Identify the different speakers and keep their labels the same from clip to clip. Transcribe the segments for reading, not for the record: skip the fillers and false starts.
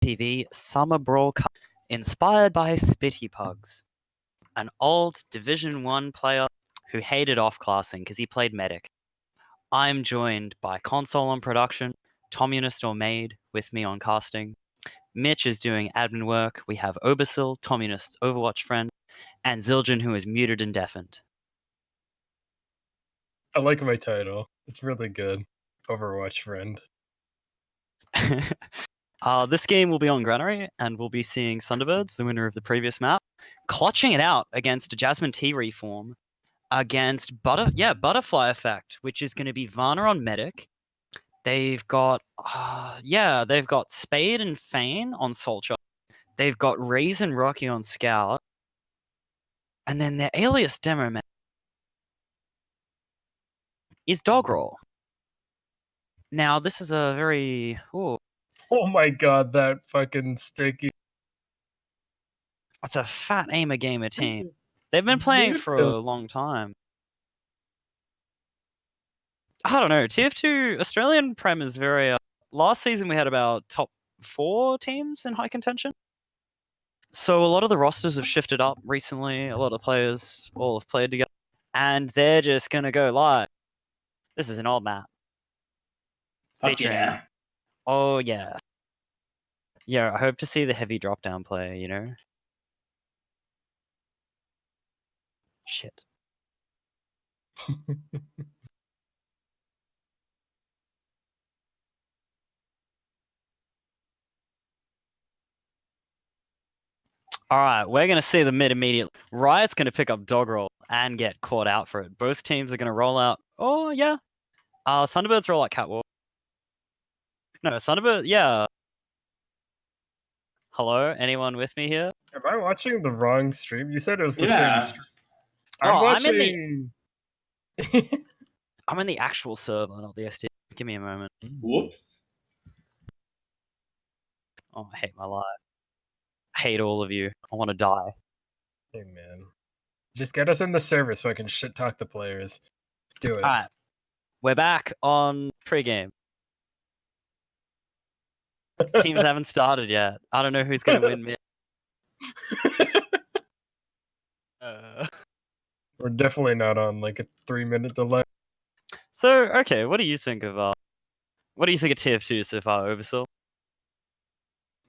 Speaker 1: TV Summer Brawl Cup, inspired by Spitty Pugs, an old Division 1 player who hated off-classing because he played medic. I'm joined by Console on production, Communist or Maid with me on casting. Mitch is doing admin work. We have Obersil, Communist's Overwatch friend, and Zildjian, who is muted and deafened.
Speaker 2: I like my title. It's really good. Overwatch friend.
Speaker 1: This game will be on Granary, and we'll be seeing Thunderbirds, the winner of the previous map, clutching it out against Jasmine T reform against Butterfly Effect, which is going to be Varna on medic. They've got they've got Spade and Fane on Soldier. They've got Raze and Rocky on Scout. And then their alias demo man is Doggerel. Now, this is a very... Ooh,
Speaker 2: Oh my god, that fucking sticky.
Speaker 1: it's a fat aimer gamer team. They've been playing for a long time. I don't know. TF2 Australian Prem is very... last season we had about top 4 teams in high contention. So a lot of the rosters have shifted up recently. A lot of players all have played together. And they're just going to go live. This is an old map. Featuring...
Speaker 3: yeah.
Speaker 1: Oh, yeah. Yeah, I hope to see the heavy drop-down player, you know? Shit. Alright, we're going to see the mid immediately. Riot's going to pick up Doggerel and get caught out for it. Both teams are going to roll out... Oh, yeah. Thunderbirds roll out Catwalk. No, Thunderbird... Yeah. Hello? Anyone with me here?
Speaker 2: Am I watching the wrong stream? You said it was the
Speaker 3: Yeah.
Speaker 2: same stream. I'm watching...
Speaker 1: I'm in the actual server, not the SD. Give me a moment.
Speaker 3: Whoops.
Speaker 1: Oh, I hate my life. I hate all of you. I want to die.
Speaker 2: Hey, man. Just get us in the server so I can shit talk the players. Do it.
Speaker 1: Alright. We're back on pregame. Teams haven't started yet. I don't know who's going to win mid.
Speaker 2: We're definitely not on like a 3-minute delay.
Speaker 1: So, okay, what do you think of TF2 so far, Oversill?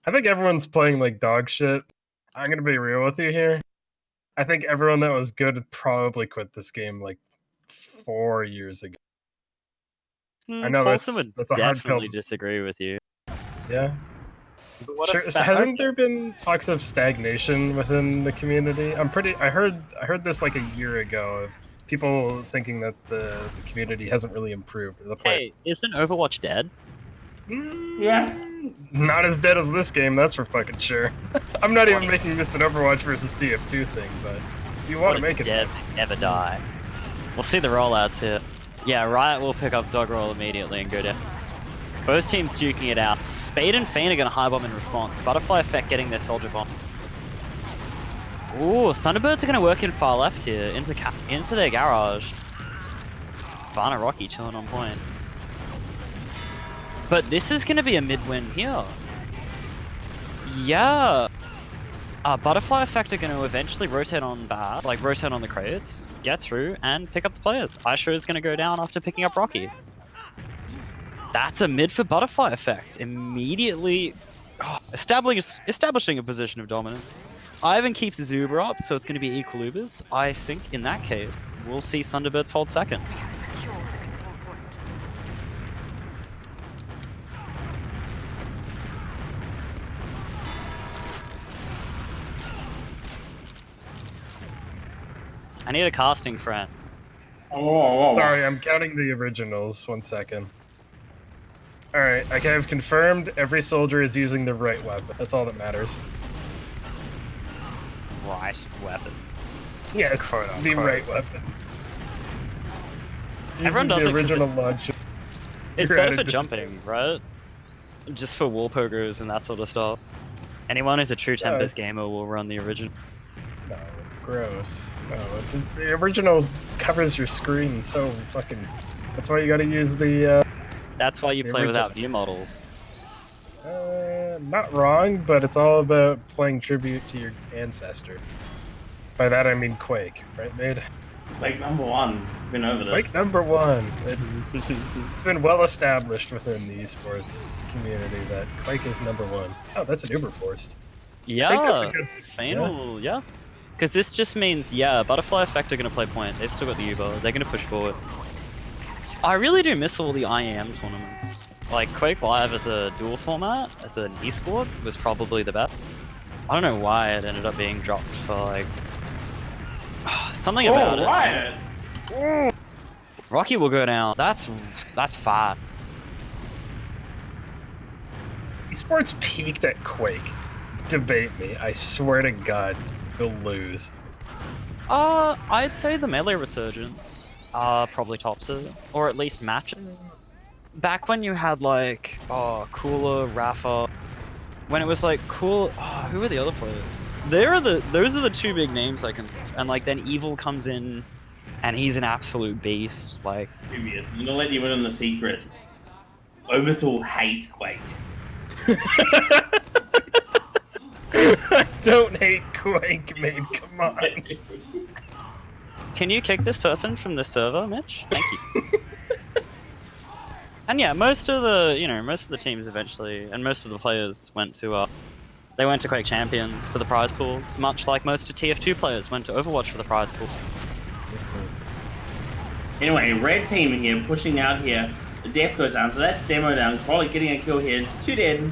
Speaker 2: I think everyone's playing like dog shit. I'm gonna be real with you here. I think everyone that was good probably quit this game like 4 years ago. I know that's a hard pill.
Speaker 1: Definitely disagree with you.
Speaker 2: Yeah. Sure, hasn't there been talks of stagnation within the community? I heard this like a year ago of people thinking that the community hasn't really improved.
Speaker 1: Hey, isn't Overwatch dead?
Speaker 3: Yeah.
Speaker 2: Not as dead as this game, that's for fucking sure. I'm not even making this an Overwatch versus TF2 thing, but if you want to make it
Speaker 1: dead, never die. We'll see the rollouts here. Yeah, Riot will pick up Doggerel immediately and go down. Both teams duking it out. Spade and Fane are going to high bomb in response. Butterfly Effect getting their soldier bomb. Ooh, Thunderbirds are going to work in far left here, into their garage. Varna Rocky chilling on point. But this is going to be a mid-win here. Yeah. Butterfly Effect are going to eventually rotate on back, like rotate on the crates, get through, and pick up the players. Aisha is going to go down after picking up Rocky. That's a mid for Butterfly Effect. Immediately establishing a position of dominance. Ivan keeps his Uber up, so it's going to be equal Ubers. I think in that case, we'll see Thunderbirds hold second. I need a casting friend.
Speaker 3: Oh.
Speaker 2: Sorry, I'm counting the originals. 1 second. Alright, I have confirmed every soldier is using the right weapon. That's all that matters.
Speaker 1: Right weapon.
Speaker 2: Yeah, it's the right weapon.
Speaker 1: Everyone does
Speaker 2: the
Speaker 1: it
Speaker 2: original launcher.
Speaker 1: It's better for jumping, right? Just for wall pokers and that sort of stuff. Anyone who's a true Tempest gamer will run the original.
Speaker 2: No, gross. No, the original covers your screen so fucking... That's why you gotta use the...
Speaker 1: That's why you play without view models.
Speaker 2: Not wrong, but it's all about playing tribute to your ancestor. By that I mean Quake, right, Maid?
Speaker 3: Like #1. Been over this.
Speaker 2: Quake number one. It's been well established within the esports community that Quake is number one. Oh, that's an Uber forced.
Speaker 1: Yeah,
Speaker 2: good-
Speaker 1: Fane will, yeah. Because this just means, yeah, Butterfly Effect are going to play point. They've still got the Uber. They're going to push forward. I really do miss all the IEM tournaments. Like, Quake Live as a dual format, as an esport, was probably the best. I don't know why it ended up being dropped for, like... something about it.
Speaker 3: Riot!
Speaker 1: Rocky will go down. That's fat.
Speaker 2: Esports peaked at Quake. Debate me. I swear to God, you'll lose.
Speaker 1: I'd say the melee resurgence probably tops it, or at least match it. Back when you had like Cooler, Rafa, when it was like cool. Who were the other players? Those are the two big names I can. And like then Evil comes in, and he's an absolute beast. Like
Speaker 3: Dubious. I'm gonna let you in on the secret. Oversoul hate Quake.
Speaker 2: I don't hate Quake, man. Come on.
Speaker 1: can you kick this person from the server, Mitch? Thank you. And yeah, most of the teams eventually, and most of the players went to, they went to Quake Champions for the prize pools, much like most of TF2 players went to Overwatch for the prize pool.
Speaker 3: Anyway, red team here pushing out here. The death goes down, so that's demo down. Probably getting a kill here. It's 2 dead.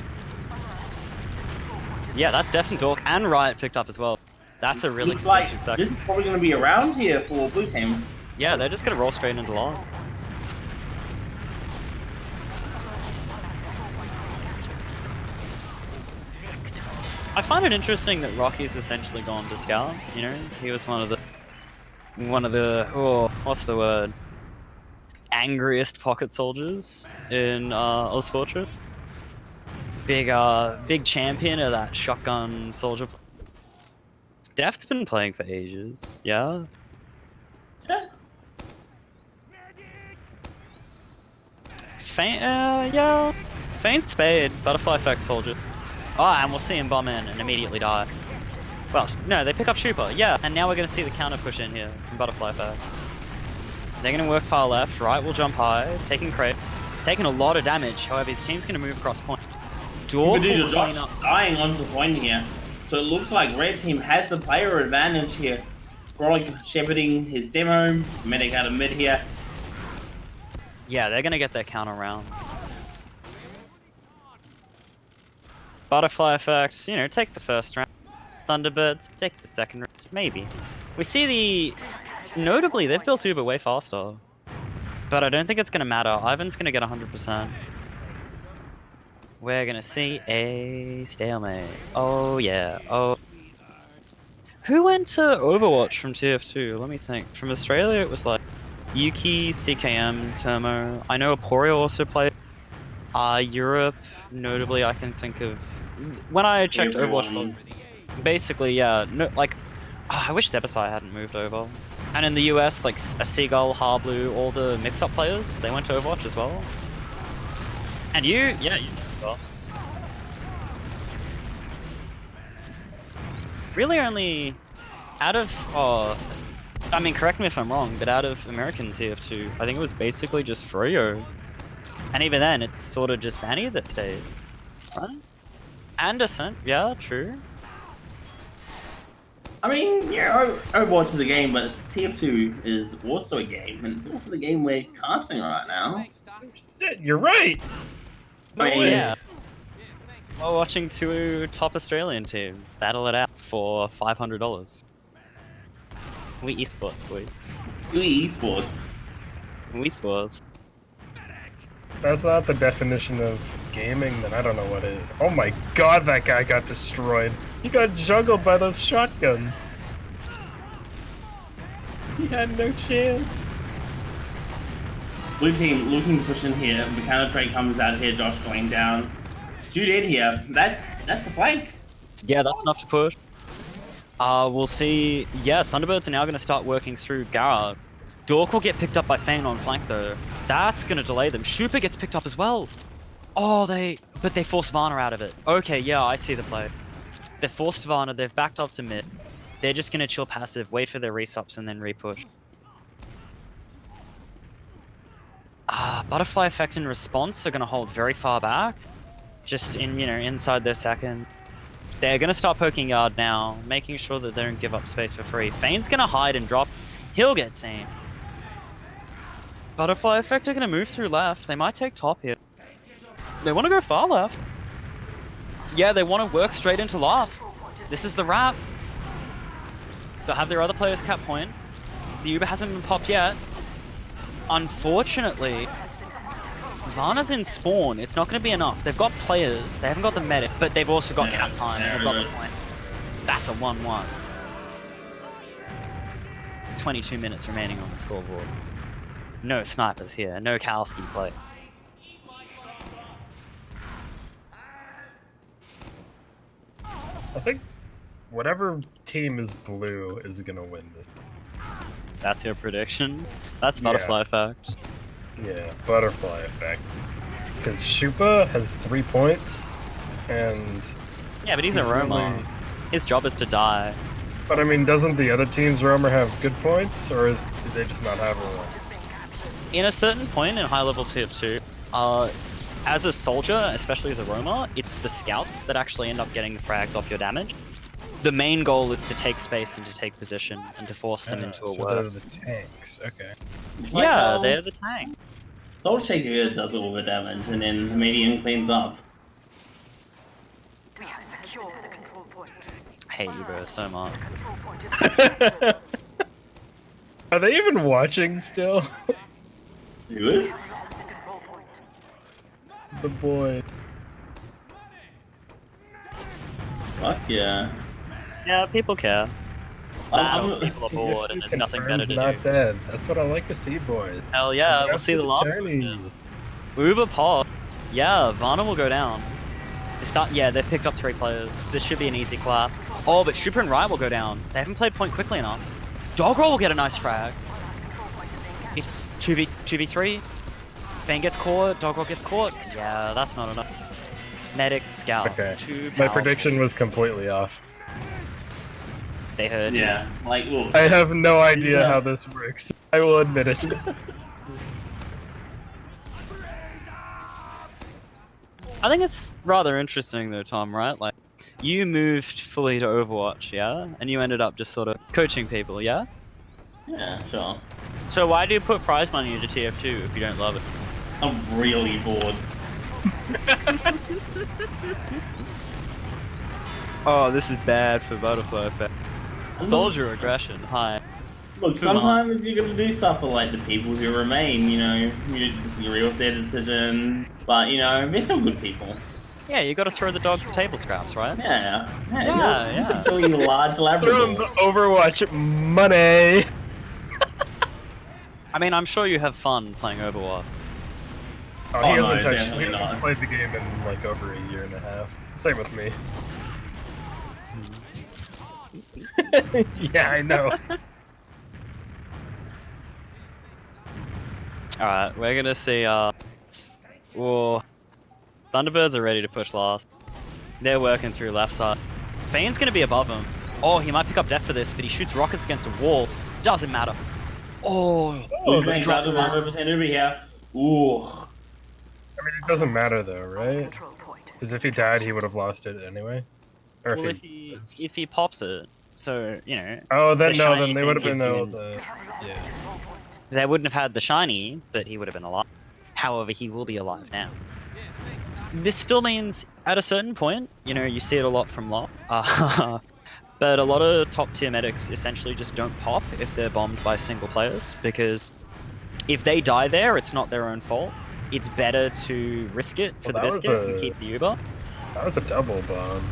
Speaker 1: Yeah, that's Deft and Dork, and Riot picked up as well. That's a really
Speaker 3: Looks like
Speaker 1: expensive second.
Speaker 3: this is probably going to be around here for blue team.
Speaker 1: Yeah, they're just gonna roll straight into long. I find it interesting that Rocky's essentially gone to Scout, you know? He was one of the what's the word? Angriest pocket soldiers in Ozfortune. Big champion of that shotgun soldier. Deft's been playing for ages, yeah.
Speaker 3: Yeah.
Speaker 1: Yeah. Fane's Spade, Butterfly Effect Soldier. Oh, and we'll see him bomb in and immediately die. Well, no, they pick up Super, yeah. And now we're going to see the counter push in here from Butterfly Effect. They're going to work far left, right will jump high, taking crate, taking a lot of damage. However, his team's going to move across point. Dork will clean up.
Speaker 3: Dying onto point here. So it looks like red team has the player advantage here. Brawl shepherding his demo, medic out of mid here.
Speaker 1: Yeah, they're going to get their counter round. Butterfly Effect, you know, take the first round. Thunderbirds, take the second round. Maybe. We see notably, they've built Uber way faster. But I don't think it's going to matter. Ivan's going to get 100%. We're going to see a stalemate. Oh, yeah. Oh. Who went to Overwatch from TF2? Let me think. From Australia, it was like Yuki, CKM, Termo. I know Aporio also played. Europe, notably, I can think of. When I checked Overwatch, basically, yeah. No, like, I wish Zebasai hadn't moved over. And in the US, like a Seagull, Harblue, all the mix-up players, they went to Overwatch as well. And you, yeah, you know as well. Really only out of, I mean, correct me if I'm wrong, but out of American TF2, I think it was basically just Froyo. And even then, it's sort of just Manny that stayed, right? Anderson, yeah, true.
Speaker 3: I mean, yeah, Overwatch is a game, but TF2 is also a game, and it's also the game we're casting right now.
Speaker 2: Shit, you're right.
Speaker 3: I mean,
Speaker 1: Yeah. We're watching two top Australian teams battle it out for $500. We esports, boys.
Speaker 3: We esports.
Speaker 1: We esports.
Speaker 2: That's not the definition of gaming, then I don't know what is. Oh my god, that guy got destroyed. He got juggled by those shotguns. He had no chance.
Speaker 3: Blue team looking to push in here. The counter trade comes out here. Josh going down. Stu dead here. That's the flank.
Speaker 1: Yeah, that's enough to push. We'll see. Yeah, Thunderbirds are now going to start working through Gara. Dork will get picked up by Fane on flank though. That's going to delay them. Shupa gets picked up as well. Oh, but they forced Varna out of it. Okay, yeah, I see the play. They forced Varna, they've backed up to mid. They're just gonna chill passive, wait for their resups, and then repush. Butterfly effect and response are gonna hold very far back. Just inside their second. They're gonna start poking yard now, making sure that they don't give up space for free. Fane's gonna hide and drop. He'll get seen. Butterfly effect are gonna move through left. They might take top here. They wanna go far left. Yeah, they wanna work straight into last. This is the wrap. They'll have their other players cap point. The Uber hasn't been popped yet. Unfortunately, Varna's in spawn. It's not going to be enough. They've got players. They haven't got the medic, but they've also got cap time. They've got the point. That's a 1-1. 22 minutes remaining on the scoreboard. No snipers here. No Kalski play.
Speaker 2: I think whatever team is blue is gonna win this.
Speaker 1: That's your prediction? That's butterfly effect.
Speaker 2: Yeah, butterfly effect. Because Shupa has 3 points, and...
Speaker 1: Yeah, but he's a roamer.
Speaker 2: Really...
Speaker 1: His job is to die.
Speaker 2: But I mean, doesn't the other team's roamer have good points, or do they just not have one?
Speaker 1: In a certain point in high-level TF2, as a soldier, especially as a roamer, it's the scouts that actually end up getting the frags off your damage. The main goal is to take space and to take position and to force them into a worse.
Speaker 2: They're the tanks, okay.
Speaker 1: Yeah, they're the tank.
Speaker 3: Soul Shaker does all the damage, and then the medium cleans up.
Speaker 4: We have secured the control point.
Speaker 1: I hate you both so much.
Speaker 2: Are they even watching still?
Speaker 3: Who is?
Speaker 2: The boy.
Speaker 3: Fuck yeah.
Speaker 1: Yeah, people care.
Speaker 3: I'm
Speaker 1: People are bored and there's nothing better to
Speaker 2: not
Speaker 1: do.
Speaker 2: dead. That's what I like to see, boys.
Speaker 1: Hell yeah, we'll see the last one. Uber pop. Yeah, Varna will go down. They've picked up 3 players. This should be an easy clap. Oh, but Super and Riot will go down. They haven't played point quickly enough. Doggerel will get a nice frag. It's 2v3. Vayne gets caught, Doggerel gets caught. Yeah, that's not enough. Medic, Scout.
Speaker 2: Okay. My prediction was completely off.
Speaker 1: They heard.
Speaker 3: Yeah, like, look.
Speaker 2: I have no idea how this works. I will admit it.
Speaker 1: I think it's rather interesting though, Tom, right? Like, you moved fully to Overwatch, yeah? And you ended up just sort of coaching people, yeah?
Speaker 3: Yeah, sure.
Speaker 1: So why do you put prize money into TF2 if you don't love it?
Speaker 3: I'm really bored.
Speaker 1: Oh, this is bad for butterfly effect. Soldier aggression, hi.
Speaker 3: Look, sometimes you gotta do stuff for like the people who remain, you disagree with their decision, but they're still good people.
Speaker 1: Yeah, you gotta throw the dog the table scraps, right?
Speaker 3: Yeah. Killing the large
Speaker 2: Throw
Speaker 3: Labrador.
Speaker 2: the Overwatch money!
Speaker 1: I mean, I'm sure you have fun playing Overwatch.
Speaker 2: Oh, he
Speaker 3: no,
Speaker 2: hasn't touched.
Speaker 3: definitely
Speaker 2: He
Speaker 3: not.
Speaker 2: hasn't played the game in like over a year and a half. Same with me. Yeah, I know.
Speaker 1: Alright, we're gonna see, Thunderbirds are ready to push last. They're working through left side. Fane's gonna be above him. Oh, he might pick up death for this, but he shoots rockets against a wall. Doesn't matter. Oh,
Speaker 3: Who's being got 100% over here? Ooh.
Speaker 2: I mean, it doesn't matter though, right? Because if he died, he would have lost it anyway. Or
Speaker 1: well, if he pops it, so,
Speaker 2: Oh, then
Speaker 1: the
Speaker 2: no,
Speaker 1: shiny
Speaker 2: then they
Speaker 1: thing
Speaker 2: would have been
Speaker 1: gives you
Speaker 2: able
Speaker 1: an-
Speaker 2: to. Yeah.
Speaker 1: They wouldn't have had the shiny, but he would have been alive. However, he will be alive now. This still means, at a certain point, you see it a lot from LoL, but a lot of top tier medics essentially just don't pop if they're bombed by single players, because if they die there, it's not their own fault. It's better to risk it for the biscuit and keep the Uber.
Speaker 2: That was a double bomb.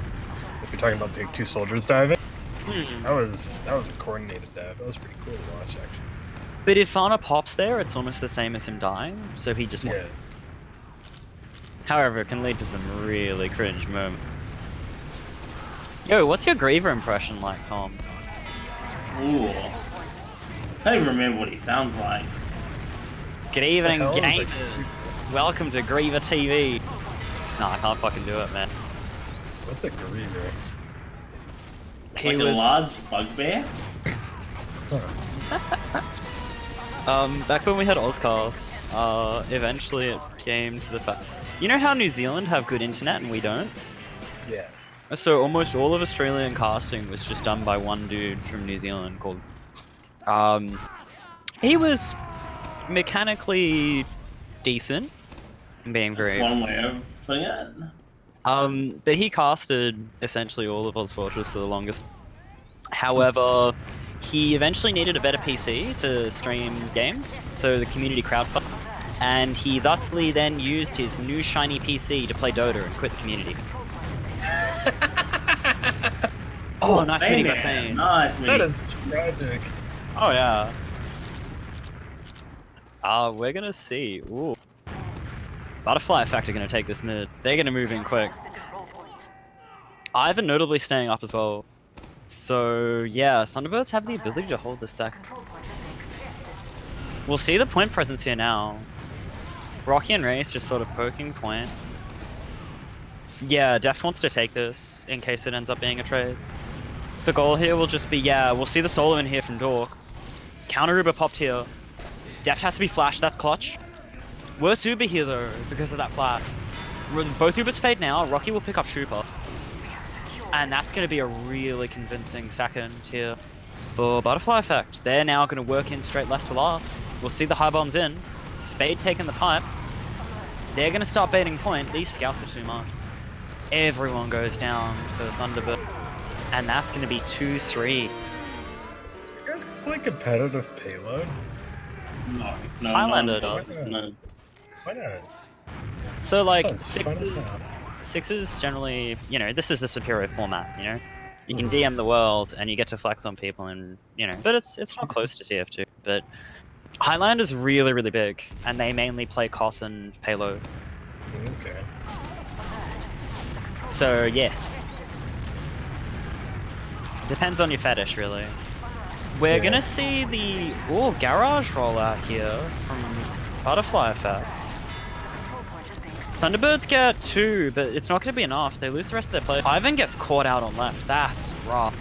Speaker 2: If you're talking about the 2 soldiers diving, that was a coordinated dive. That was pretty cool to watch, actually.
Speaker 1: But if Varna pops there, it's almost the same as him dying, so he just won.
Speaker 2: Yeah.
Speaker 1: However, it can lead to some really cringe moments. Yo, what's your Griever impression like, Tom?
Speaker 3: Ooh. I don't even remember what he sounds like.
Speaker 1: Good evening,
Speaker 2: The hell is
Speaker 1: gamers. Welcome to Griever TV. No, I can't fucking do it, man.
Speaker 2: What's a griever?
Speaker 1: He
Speaker 3: Like
Speaker 1: was
Speaker 3: a large bugbear?
Speaker 1: back when we had Ozcast, eventually it came to the fact. You know how New Zealand have good internet and we don't?
Speaker 2: Yeah.
Speaker 1: So almost all of Australian casting was just done by one dude from New Zealand called. He was mechanically decent, being
Speaker 3: That's
Speaker 1: very.
Speaker 3: one way of putting it.
Speaker 1: But he casted essentially all of OzFortress for the longest. However, he eventually needed a better PC to stream games, so the community crowdfunded, and he thusly then used his new shiny PC to play Dota and quit the community. Oh, nice mini by Fane.
Speaker 3: Nice mini.
Speaker 2: That is tragic.
Speaker 1: Oh yeah. We're gonna see. Ooh. Butterfly Effect are gonna take this mid. They're gonna move in quick. Ivan notably staying up as well. So yeah, Thunderbirds have the ability to hold the sec. We'll see the point presence here now. Rocky and Race just sort of poking point. Yeah, Deft wants to take this in case it ends up being a trade. The goal here will just be, yeah, we'll see the solo in here from Dork. Counter Uber popped here. Deft has to be flashed, that's clutch. Worse Uber here though, because of that flash. Both Ubers fade now, Rocky will pick up Shupa. And that's going to be a really convincing second here for Butterfly Effect. They're now going to work in straight left to last. We'll see the high bombs in. Spade taking the pipe. They're going to start baiting point. These scouts are too much. Everyone goes down for Thunderbird. And that's going to be 2-3.
Speaker 2: You guys play competitive payload?
Speaker 3: No,
Speaker 1: Highlander
Speaker 3: no,
Speaker 1: does.
Speaker 3: no.
Speaker 2: Why not?
Speaker 1: So like
Speaker 2: Sounds fun as
Speaker 1: sixes,
Speaker 2: hell.
Speaker 1: sixes generally, you know, this is the superior format, you know? You can DM the world and you get to flex on people and, you know, but it's not close to TF2. But Highlander's really, really big and they mainly play Koth and payload.
Speaker 2: Okay.
Speaker 1: So yeah. Depends on your fetish, really. We're
Speaker 2: Yeah.
Speaker 1: gonna see the garage rollout here from Butterfly Effect. Thunderbirds get 2, but it's not gonna be enough. They lose the rest of their play. Ivan gets caught out on left. That's rough.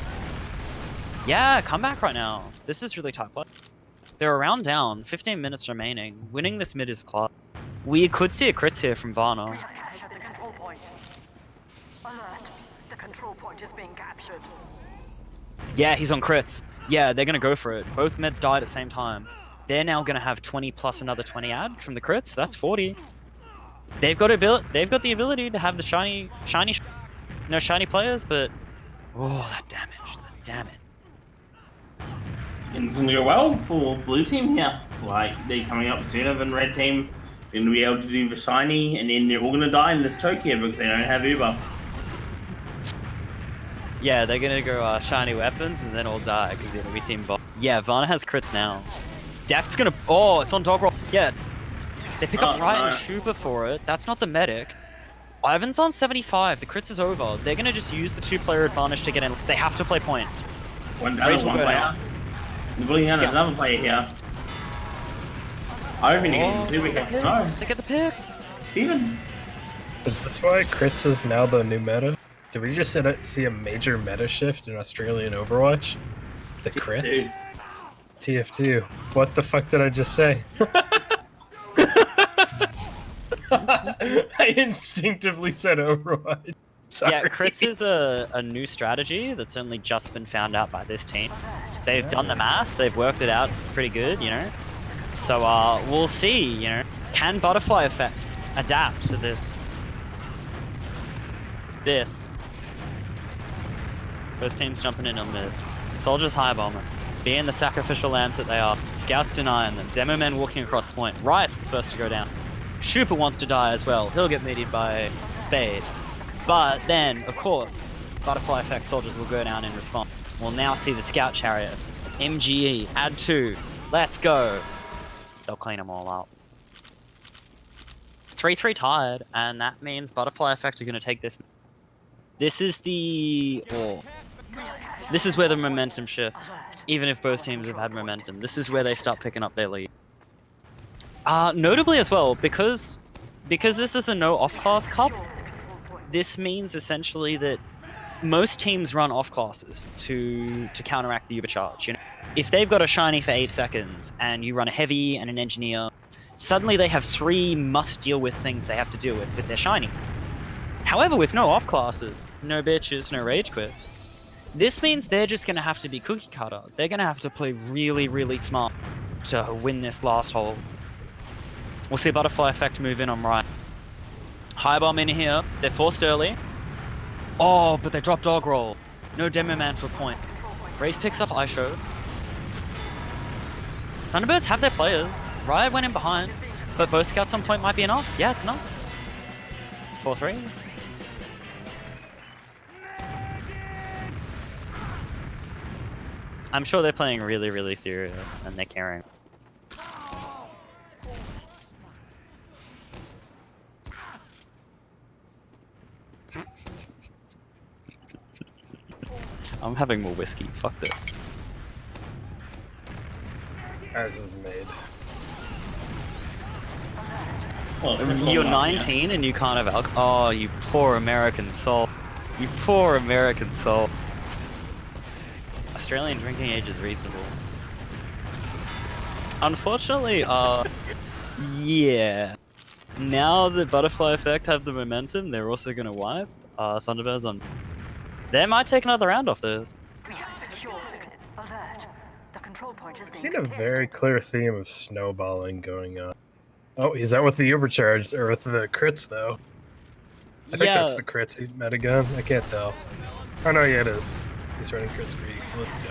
Speaker 1: Yeah, come back right now. This is really tight play. They're around down. 15 minutes remaining. Winning this mid is clutch. We could see a crits here from Varna.
Speaker 4: We have captured the control point. Alert. The control point is being captured.
Speaker 1: Yeah, he's on crits. Yeah, they're gonna go for it. Both meds died at the same time. They're now gonna have 20 plus another 20 add from the crits. That's 40. They've got the ability to have the shiny players, but that damage.
Speaker 3: Things gonna go well for blue team here. Like they're coming up sooner than red team. They're gonna be able to do the shiny, and then they're all gonna die in this choke here because they don't have Uber.
Speaker 1: Yeah, they're gonna go shiny weapons and then all die because the enemy team bot. Yeah, Varna has crits now. Deft's gonna. Oh, it's on dog roll. Yeah, they pick up Riot and Shuba for it. That's not the medic. Ivan's on 75. The crits is over. They're gonna just use the 2-player advantage to get in. They have to play point.
Speaker 3: One
Speaker 1: Raze will
Speaker 3: down, one
Speaker 1: go
Speaker 3: player.
Speaker 1: down.
Speaker 3: They're pulling down
Speaker 1: Scout.
Speaker 3: another player here. I don't think they get the super No,
Speaker 1: They get the pick.
Speaker 3: Steven.
Speaker 2: Is this why crits is now the new meta? Did we just see a major meta shift in Australian Overwatch? The crits? TF2. What the fuck did I just say? I instinctively said Overwatch. Sorry.
Speaker 1: Yeah, crits is a new strategy that's only just been found out by this team. They've done the math, they've worked it out, it's pretty good, you know? So, we'll see, you know? Can Butterfly Effect adapt to this? Both teams jumping in on mid. Soldiers high bomber. Being the sacrificial lambs that they are. Scouts denying them. Demo men walking across point. Riot's the first to go down. Shupa wants to die as well. He'll get mediated by Spade. But then, of course, Butterfly Effect soldiers will go down in response. We'll now see the scout chariots. MGE, add 2. Let's go. They'll clean them all up. 3-3 tied, and that means Butterfly Effect are going to take this. This is this is where the momentum shift. Even if both teams have had momentum, this is where they start picking up their lead. Notably as well, because this is a no off-class cup, this means essentially that most teams run off classes to counteract the overcharge. You know, if they've got a shiny for 8 seconds and you run a heavy and an engineer, suddenly they have 3 must deal with things they have to deal with their shiny. However, with no off classes, no bitches, no rage quits, this means they're just going to have to be cookie cutter. They're going to have to play really, really smart to win this last hole. We'll see Butterfly Effect move in on right. High bomb in here. They're forced early. Oh, but they drop dog roll. No demo man for a point. Raze picks up ISHO. Thunderbirds have their players. Riot went in behind, but both scouts on point might be enough. Yeah, it's enough. 4-3. I'm sure they're playing really, really serious, and they're caring. I'm having more whiskey. Fuck this.
Speaker 2: As is Maid.
Speaker 1: You're 19 and you can't have alcohol. Oh, you poor American soul. You poor American soul. Australian drinking age is reasonable. Unfortunately, yeah. Now that Butterfly Effect have the momentum, they're also gonna wipe Thunderbirds on. They might take another round off this.
Speaker 2: I've seen a very clear theme of snowballing going on. Oh, is that with the overcharged or with the crits though? I think that's the crits metagun. I can't tell. Oh no, yeah it is. He's running crits greedy. Let's go.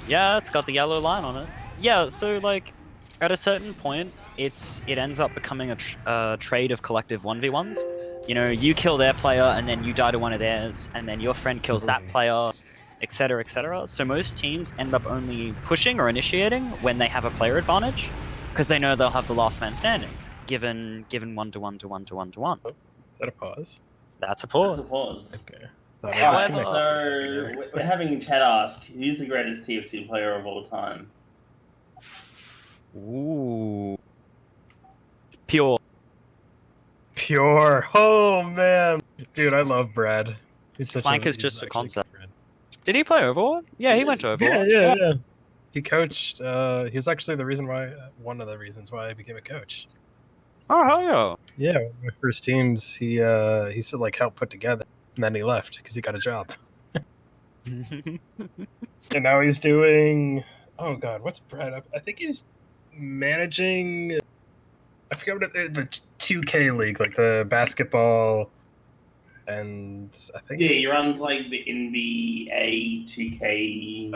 Speaker 1: Yeah, it's got the yellow line on it. Yeah, so like at a certain point, it ends up becoming a trade of collective 1v1s. You know, you kill their player and then you die to one of theirs, and then your friend kills that player, etc., etc. So most teams end up only pushing or initiating when they have a player advantage, because they know they'll have the last man standing, given 1 to 1 to 1 to 1 to 1.
Speaker 2: Is that a pause?
Speaker 1: That's a pause.
Speaker 3: That's a pause.
Speaker 2: Okay.
Speaker 1: However,
Speaker 3: So we're having chat ask, who's the greatest TF2 player of all time?
Speaker 1: Ooh. Pure.
Speaker 2: Pure. Oh man, dude, I love Brad.
Speaker 1: Flank is just a concept. Did he play Overwatch? Yeah, he went to Overwatch.
Speaker 2: Yeah. He coached. He was actually one of the reasons why I became a coach.
Speaker 1: Oh hell
Speaker 2: yeah! Yeah, my first teams he said like help put together, and then he left because he got a job.
Speaker 1: yeah.
Speaker 2: And now he's doing. Oh god, what's Brad up? I think he's managing. I forget what the 2K league, like the basketball, and I think
Speaker 3: he runs like the NBA 2K.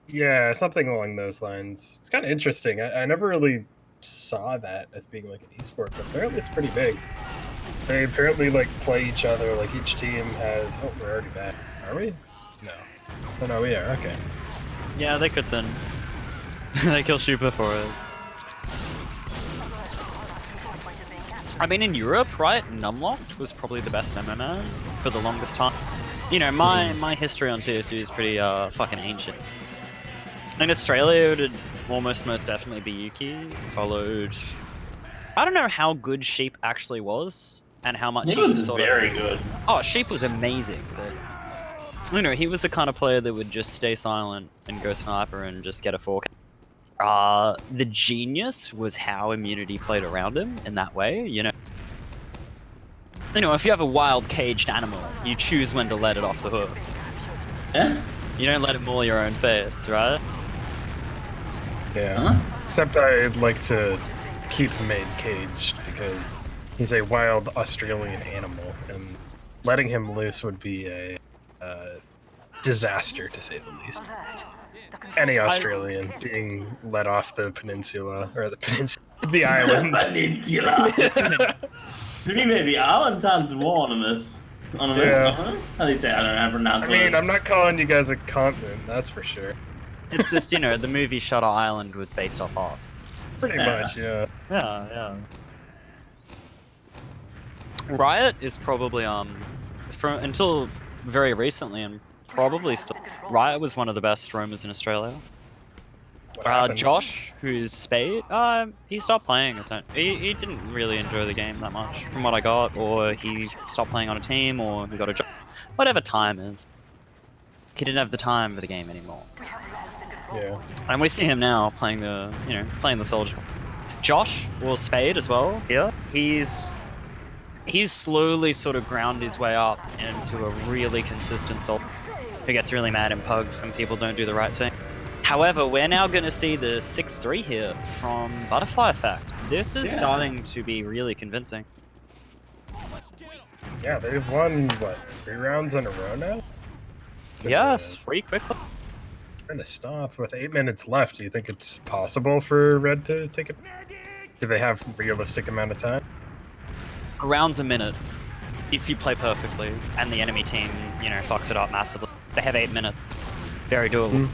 Speaker 2: Yeah, something along those lines. It's kind of interesting. I never really saw that as being like an esport, but apparently it's pretty big. They apparently like play each other. Like each team has. Oh, we're already back. Are we? No. Oh no, we are. Okay.
Speaker 1: Yeah, they could send. They kill Shupa for us. I mean, in Europe, right? Numlocked was probably the best MMO for the longest time. You know, my history on TF2 is pretty fucking ancient. In Australia, it would almost most definitely be Yuki, followed... I don't know how good Sheep actually was, and how much
Speaker 3: he was very good.
Speaker 1: Oh, Sheep was amazing, but... You know, he was the kind of player that would just stay silent and go sniper and just get a 4K. The genius was how Immunity played around him in that way, you know. You know, if you have a wild caged animal, you choose when to let it off the hook.
Speaker 3: Yeah?
Speaker 1: You don't let it maul your own face, right?
Speaker 2: Yeah.
Speaker 3: Huh?
Speaker 2: Except I'd like to keep Maid caged because he's a wild Australian animal, and letting him loose would be a disaster to say the least. Any Australian being let off the peninsula, or the island.
Speaker 3: Peninsula. To me, maybe island sounds more ominous.
Speaker 2: Yeah.
Speaker 3: How do you say? I don't know how to pronounce it.
Speaker 2: I mean, I'm not calling you guys a continent, that's for sure.
Speaker 1: It's just, you know, the movie Shutter Island was based off us.
Speaker 2: Pretty much, yeah.
Speaker 1: Yeah. Riot is probably, until very recently, and probably still, Riot was one of the best roamers in Australia.
Speaker 2: What happened?
Speaker 1: Josh, who's Spade, he stopped playing. He didn't really enjoy the game that much, from what I got, or he stopped playing on a team, or he got a job. Whatever time is. He didn't have the time for the game anymore.
Speaker 2: Yeah.
Speaker 1: And we see him now playing the, playing the soldier. Josh, or Spade as well, here. He's slowly sort of ground his way up into a really consistent soldier who gets really mad in pugs when people don't do the right thing. However, we're now going to see the 6-3 here from Butterfly Effect. This is starting to be really convincing.
Speaker 2: Yeah, they've won, what, 3 rounds in a row now?
Speaker 1: Yes, 3 quickly.
Speaker 2: It's been a stop with 8 minutes left. Do you think it's possible for Red to take it? Do they have realistic amount of time?
Speaker 1: Rounds a minute, if you play perfectly, and the enemy team, fucks it up massively. They have 8 minutes. Very doable.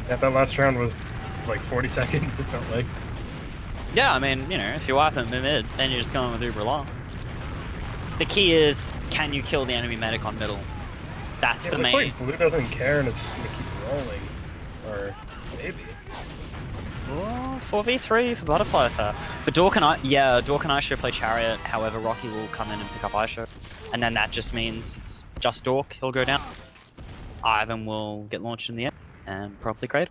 Speaker 2: Yeah, that last round was like 40 seconds, it felt like.
Speaker 1: Yeah, I mean, if you wipe them in mid, then you're just going with uber last. The key is, can you kill the enemy medic on middle? That's the main.
Speaker 2: It looks like Blue doesn't care and is just gonna keep rolling. Or maybe.
Speaker 1: Oh, 4v3 for Butterfly Effect. But Dork and Aisha play Chariot, however Rocky will come in and pick up Aisha. And then that just means it's just Dork, he'll go down. Ivan will get launched in the air and probably crate.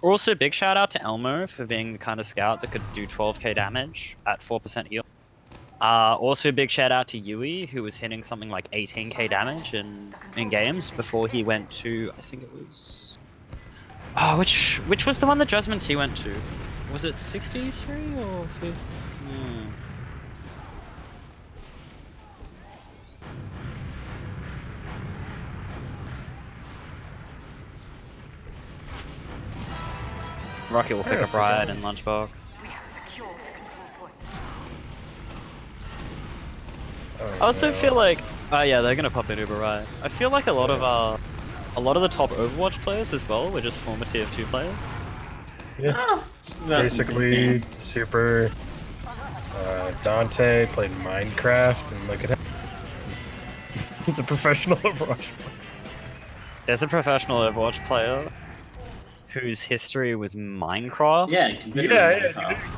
Speaker 1: Also, big shout out to Elmo for being the kind of scout that could do 12k damage at 4% heal. Also, big shout out to Yui, who was hitting something like 18k damage in games before he went to, I think it was... Oh, which was the one that Jasmine T went to? Was it 63 or 50? Rocket will pick up Riot and Lunchbox. I also feel like, yeah, they're gonna pop in Uber Riot. I feel like a lot of the top Overwatch players as well were just former TF2 players.
Speaker 2: Yeah, basically super. Dante played Minecraft, and look at him. He's a professional Overwatch player.
Speaker 1: There's a professional Overwatch player whose history was Minecraft.
Speaker 3: Yeah,
Speaker 2: you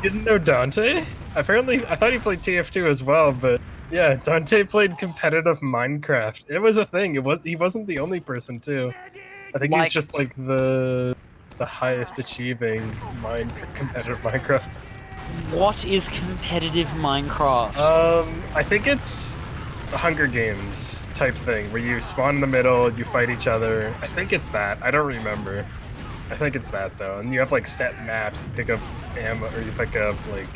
Speaker 2: didn't know Dante? Apparently, I thought he played TF2 as well, but yeah, Dante played competitive Minecraft. It was a thing. He wasn't the only person too. I think he's just like the highest achieving competitive Minecraft.
Speaker 1: What is competitive Minecraft?
Speaker 2: I think it's a Hunger Games type thing where you spawn in the middle, you fight each other. I think it's that. I don't remember. I think it's that though, and you have like set maps. You pick up ammo, or you pick up like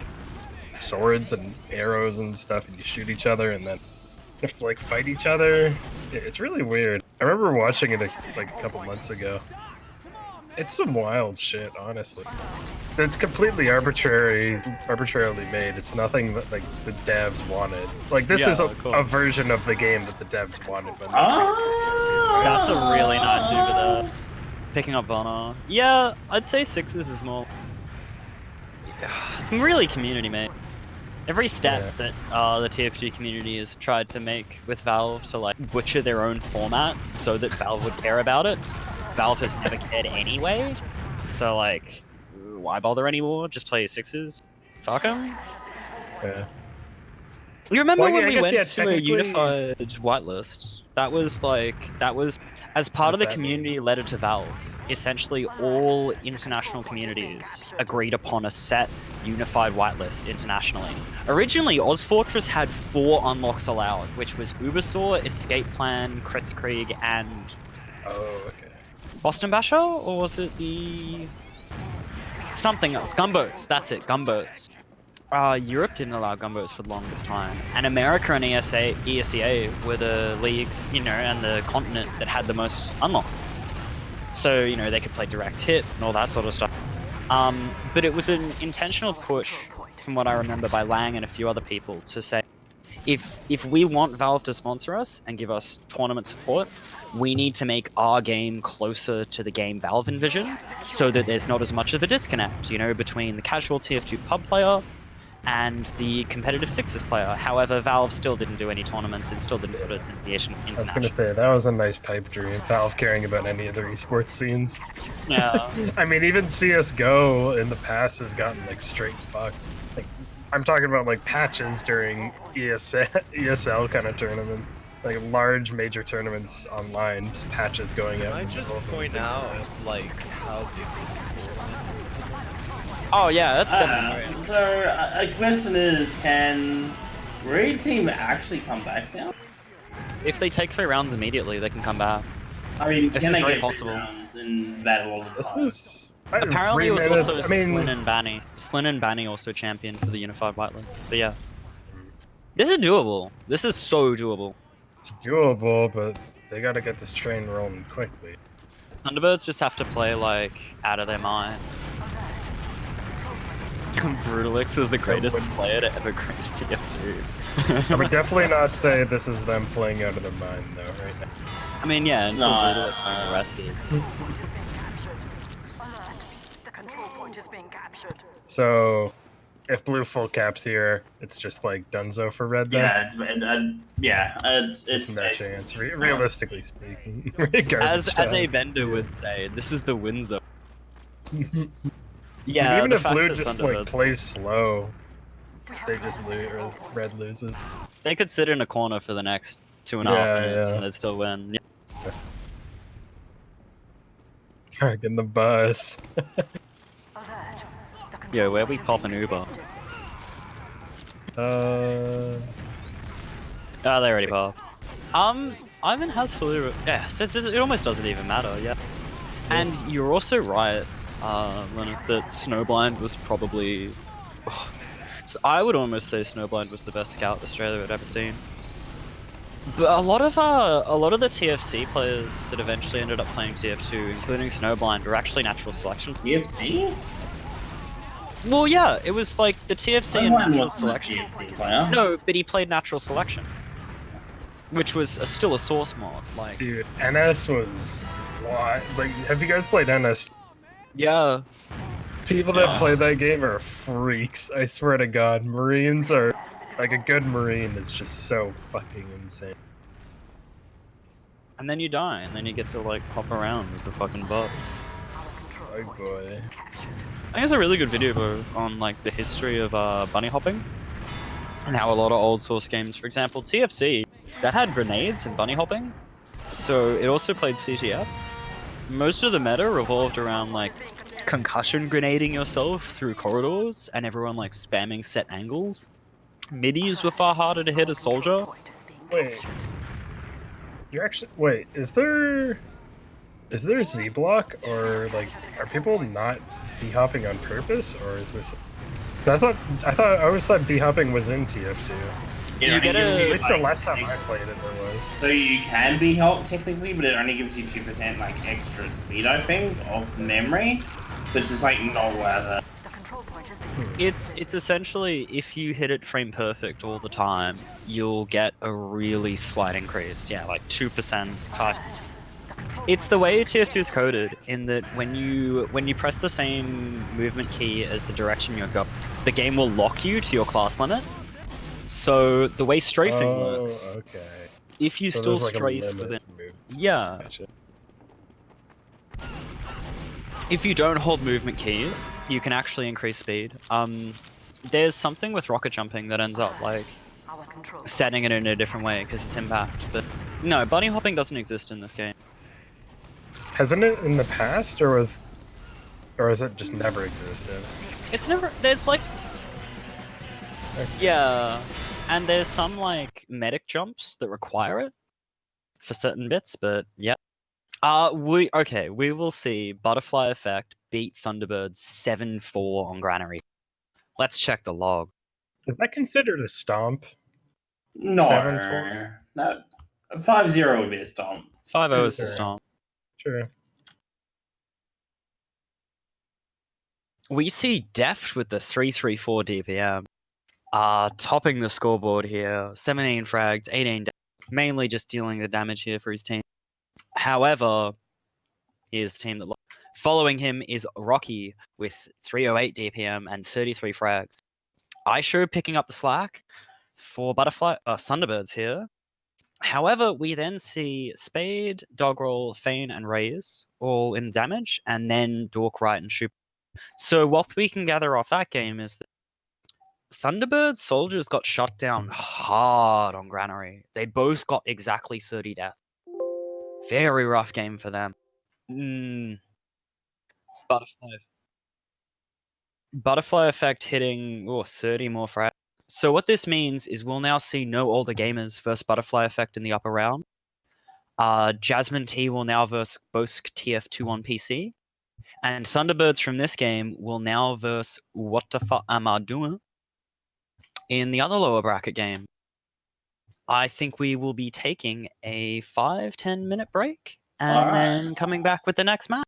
Speaker 2: swords and arrows and stuff, and you shoot each other, and then you have to like fight each other. It's really weird. I remember watching it like a couple months ago. It's some wild shit, honestly. It's completely arbitrarily made. It's nothing that like the devs wanted. Like this is a version of the game that the devs wanted. When
Speaker 1: That's a really nice Uber there. Picking up Vana. Yeah, I'd say 6s is more. It's really community made. Every step that the TF2 community has tried to make with Valve to like butcher their own format so that Valve would care about it, Valve has never cared anyway. So like, why bother anymore? Just play 6s. Fuck them.
Speaker 2: Yeah.
Speaker 1: You remember when we went to a unified whitelist? That was as part of the community letter to Valve. Essentially, all international communities agreed upon a set unified whitelist internationally. Originally, OzFortress had 4 unlocks allowed, which was Ubersaw, Escape Plan, Kritzkrieg, and Boston Basher, or was it the something else? Gunboats. That's it. Gunboats. Europe didn't allow gunboats for the longest time, and America and ESEA were the leagues, and the continent that had the most unlocked. So, they could play direct hit and all that sort of stuff. But it was an intentional push, from what I remember, by Lang and a few other people to say, if we want Valve to sponsor us and give us tournament support, we need to make our game closer to the game Valve envision, so that there's not as much of a disconnect, between the casual TF2 pub player and the competitive Sixes player. However, Valve still didn't do any tournaments and still didn't put us in the Asian
Speaker 2: I was gonna
Speaker 1: International.
Speaker 2: say that was a nice pipe dream. Valve caring about any other esports scenes.
Speaker 1: Yeah.
Speaker 2: I mean, even CS:GO in the past has gotten like straight fucked. Like, I'm talking about like patches during ESL kind of tournament, like large major tournaments online, just patches going
Speaker 5: Can
Speaker 2: out.
Speaker 5: I
Speaker 2: in the
Speaker 5: just
Speaker 2: middle of them,
Speaker 5: point
Speaker 2: things like
Speaker 5: out,
Speaker 2: that.
Speaker 5: like, how big this score
Speaker 1: Oh yeah, that's 7
Speaker 3: So a question is, can Red Team actually come back now?
Speaker 1: If they take 3 rounds immediately, they can come back.
Speaker 3: I mean,
Speaker 1: This
Speaker 3: can
Speaker 1: is
Speaker 3: they
Speaker 1: very
Speaker 3: get
Speaker 1: possible.
Speaker 3: rounds in battle all the
Speaker 2: This
Speaker 3: time?
Speaker 2: is
Speaker 1: Apparently, it was
Speaker 2: 3 minutes.
Speaker 1: also
Speaker 2: I mean,
Speaker 1: Slin and Banny. Slin and Banny also championed for the Unified Whitelist. But yeah, this is doable. This is so doable.
Speaker 2: it's doable, but they got to get this train rolling quickly.
Speaker 1: Thunderbirds just have to play like out of their mind. Brutalix was the greatest player to ever grace TF2.
Speaker 2: I would definitely not say this is them playing out of their mind, though, right now.
Speaker 1: I mean, yeah, until
Speaker 3: No,
Speaker 1: Brutalix got arrested.
Speaker 4: The control point is being captured.
Speaker 2: So, if blue full caps here, it's just like Dunzo for red, then?
Speaker 3: Yeah, it's
Speaker 2: It's no chance, realistically speaking. Garbage
Speaker 1: As a
Speaker 2: time.
Speaker 1: vendor
Speaker 2: Yeah.
Speaker 1: would say, this is the win zone.
Speaker 2: And
Speaker 1: Yeah,
Speaker 2: even
Speaker 1: the
Speaker 2: if
Speaker 1: fact
Speaker 2: blue
Speaker 1: that
Speaker 2: just like
Speaker 1: Thunderbirds,
Speaker 2: plays slow, they just lose, or red loses.
Speaker 1: they could sit in a corner for the next 2.5
Speaker 2: Yeah,
Speaker 1: minutes
Speaker 2: yeah.
Speaker 1: and they'd still win. Yeah.
Speaker 2: Get in the bus.
Speaker 4: Alert. The control
Speaker 1: Yo, where we
Speaker 4: point is
Speaker 1: pop
Speaker 4: being
Speaker 1: an Uber?
Speaker 4: tested.
Speaker 1: Oh, they already popped. Ivan has full Uber. Yeah, so it almost doesn't even matter, yeah. And you're also right, Leonard, that Snowblind was probably... So I would almost say Snowblind was the best scout Australia had ever seen. But a lot of the TFC players that eventually ended up playing TF2, including Snowblind, were actually natural selection.
Speaker 3: TFC?
Speaker 1: Well, yeah, it was like the TFC and natural selection.
Speaker 3: Player.
Speaker 1: No, but he played natural selection, which was still a source mod. Like,
Speaker 2: Dude, NS was what? Like, have you guys played NS?
Speaker 1: yeah,
Speaker 2: People that play that game are freaks. I swear to God, Marines are like a good Marine is just so fucking insane.
Speaker 1: and then you die, and then you get to like hop around as a fucking bot.
Speaker 2: Oh boy.
Speaker 1: I think there's a really good video on like the history of bunny hopping and how a lot of old source games, for example, TFC, that had grenades and bunny hopping, so it also played CTF. Most of the meta revolved around like concussion grenading yourself through corridors and everyone like spamming set angles. Middies were far harder to hit a soldier.
Speaker 2: Wait. You're actually is there Z block, or like are people not B hopping on purpose, or is this? I always thought B hopping was in TF2.
Speaker 3: It
Speaker 1: You
Speaker 3: only
Speaker 1: get
Speaker 3: gives
Speaker 1: a-
Speaker 2: At
Speaker 3: you,
Speaker 2: least the last time I played it, there was.
Speaker 3: So you can be helped technically, but it only gives you 2% like extra speed, I think, of memory. So it's just like not worth it.
Speaker 4: The control point is being
Speaker 1: It's essentially if you hit it frame perfect all the time, you'll get a really slight increase. Yeah, like 2%, 5. It's the way TF2 is coded in that when you press the same movement key as the direction you're going, the game will lock you to your class limit. So the way strafing works,
Speaker 2: Okay.
Speaker 1: if you
Speaker 2: So
Speaker 1: still
Speaker 2: there's, like, a
Speaker 1: strafe
Speaker 2: limit
Speaker 1: within,
Speaker 2: movement.
Speaker 1: yeah,
Speaker 2: Gotcha.
Speaker 1: if you don't hold movement keys, you can actually increase speed. There's something with rocket jumping that ends up like
Speaker 4: our control.
Speaker 1: setting it in a different way because it's impact. But no, bunny hopping doesn't exist in this game.
Speaker 2: Hasn't it in the past, or has it just never existed?
Speaker 1: It's never. There's like. Yeah. And there's some like medic jumps that require it for certain bits, but yeah. We will see Butterfly Effect beat Thunderbirds 7-4 on Granary. Let's check the log.
Speaker 2: Is that considered a stomp?
Speaker 3: No.
Speaker 2: 7-4?
Speaker 3: No. 5-0 would be a stomp.
Speaker 1: 5-0 is the
Speaker 2: Sure.
Speaker 1: stomp.
Speaker 2: True.
Speaker 1: We see Deft with the 334 DPM. Topping the scoreboard here. 17 frags, 18 mainly just dealing the damage here for his team. However, here's the team that following him is Rocky with 308 DPM and 33 frags. iShow picking up the slack for Thunderbirds here. However, we then see Spade, Doggerel, Fane, and Raze all in damage, and then Dork, Right, and Shoop. So what we can gather off that game is that Thunderbirds soldiers got shut down hard on Granary. They both got exactly 30 deaths. Very rough game for them. Butterfly effect hitting 30 more frags. So what this means is we'll now see no older gamers versus Butterfly effect in the upper round. Jasmine T will now verse Bosk TF2 on PC. And Thunderbirds from this game will now verse What the fuck am I doing in the other lower bracket game. I think we will be taking a 5-10 minute break and then coming back with the next match.